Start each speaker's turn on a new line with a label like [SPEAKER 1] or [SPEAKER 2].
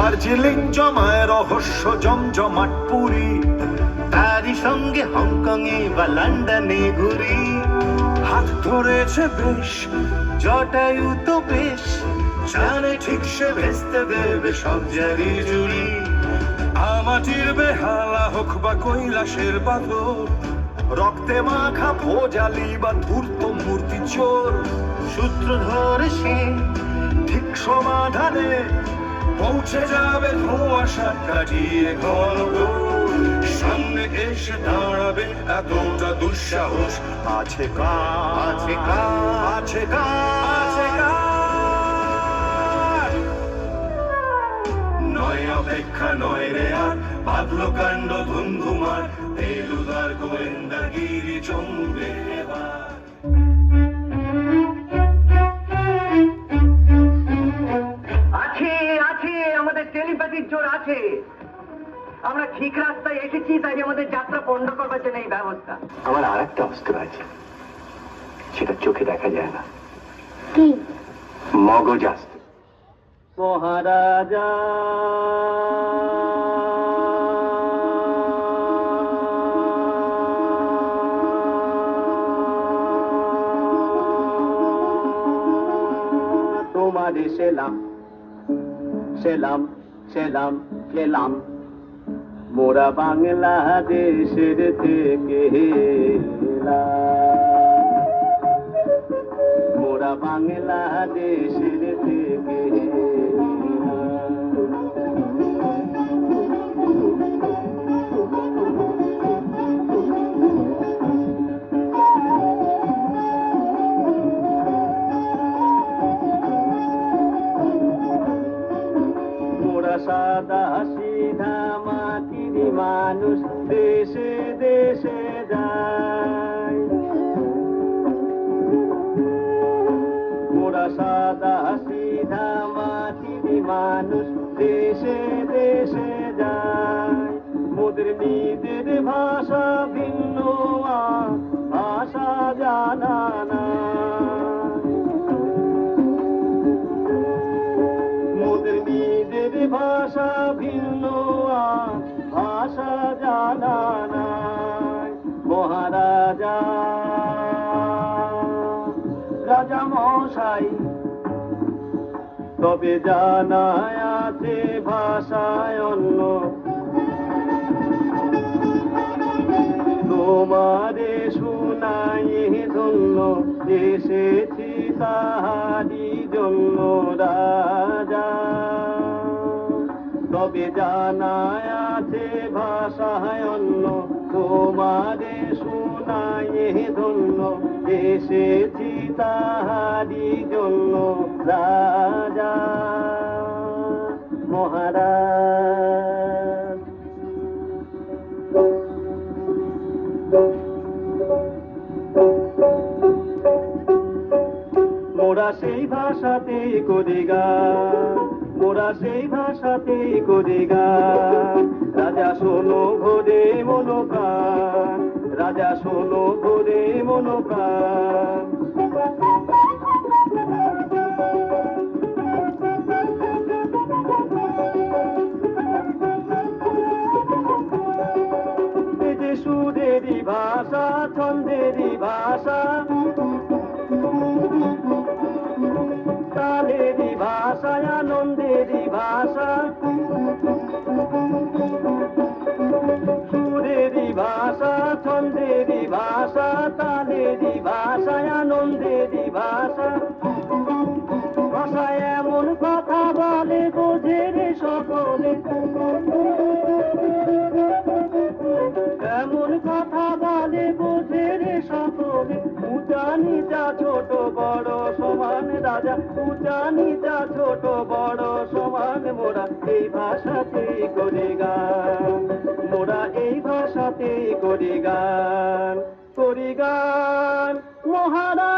[SPEAKER 1] দার্জিলিং জমায় রহস্য জমজমাট পুরী,
[SPEAKER 2] তারই সঙ্গে হংকং এ বা লন্ডনে ঘুরি।
[SPEAKER 1] হাত ধরেছে বেশ
[SPEAKER 2] জটায়ু তো বেশ,
[SPEAKER 1] জানে ঠিক সে ভেস্তে দেবে সব জারি জুড়ি। আমাটির বেহালা হোক বা কৈলাসের পাথর, রক্তে মাখা ভোজালি বা ধূর্ত মূর্তি চোর,
[SPEAKER 2] সূত্র ধরে সে
[SPEAKER 1] ঠিক সমাধানে পৌঁছে যাবে ধোঁয়াশা কাটিয়ে ঘনঘোর। সামনে এসে দাঁড়াবে এতটা দুঃসাহস আছে কার,
[SPEAKER 2] আছে কার,
[SPEAKER 1] আছে কার, আছে কার। নয় অপেক্ষা নয় রে আর, বাঁধলো কাণ্ড ধুমধুমার, ফেলুদার গোয়েন্দাগিরি জমবে এবার।
[SPEAKER 3] আছে আছে, আমাদের টেলিপ্যাথির জোর আছে। আমরা ঠিক রাস্তায় এসেছি, তাই আমাদের যাত্রা পণ্ড করবার জন্য এই ব্যবস্থা।
[SPEAKER 4] আমার আর একটা অস্ত্র আছে, সেটা চোখে দেখা যায় না।
[SPEAKER 5] কি?
[SPEAKER 4] মগজ অস্ত্র।
[SPEAKER 3] মহারাজা তোমারে সেলাম সেলাম সেলাম সেলাম, মোরা বাংলাদেশের থেকে এলাম, মোরা বাংলাদেশের থেকে সাদা সিধা মাটির মানুষ, দেশে দেশে যায়। মোরা সাদা সিধা মাটির মানুষ, দেশে দেশে যায়। মোদের নিজের ভাষা ভিন্ন, ভাষা জানা না। মোদের নিজের ভাষা ভিন্ন, ভাষা জানা নাই। মহারাজা রাজা মশাই, তবে জানা আছে ভাষায় অন্য, তোমারে শুনাই ধন্য, এসেছি তাহারি জন্য রাজা। তবে জানা আছে ভাষায় অন্য, তোমারে শুনাই ধন্য, এসেছি তাহারি জন্য রাজা। মহারাজ মোরা সেই ভাষাতে করি গান, মোরা সেই ভাষাতে করি গান। রাজা শোনো ভোরে মনোপ্রাণ, রাজা শোনো ভোরে মনোপ্রাণ। এই যে সুরেরই ভাষা, ছন্দেরই ভাষা, তালেরই ভাষা, আনন্দেরই ভাষা, সুরেরই ভাষা, ছন্দেরই ভাষা, তালেরই ভাষা, আনন্দেরই ভাষা। ভাষায় এমন কথা বলে বোঝে রে সকলে, এমন কথা বলে বোঝে রে সকলে। উঁচা নিচা ছোট বড় সমান রাজা, উঁচা নিচা ছোট বড় সমান। মোরা এই ভাষাতেই করি গান, মোরা এই ভাষাতেই করি গান, করি গান। মহারাজ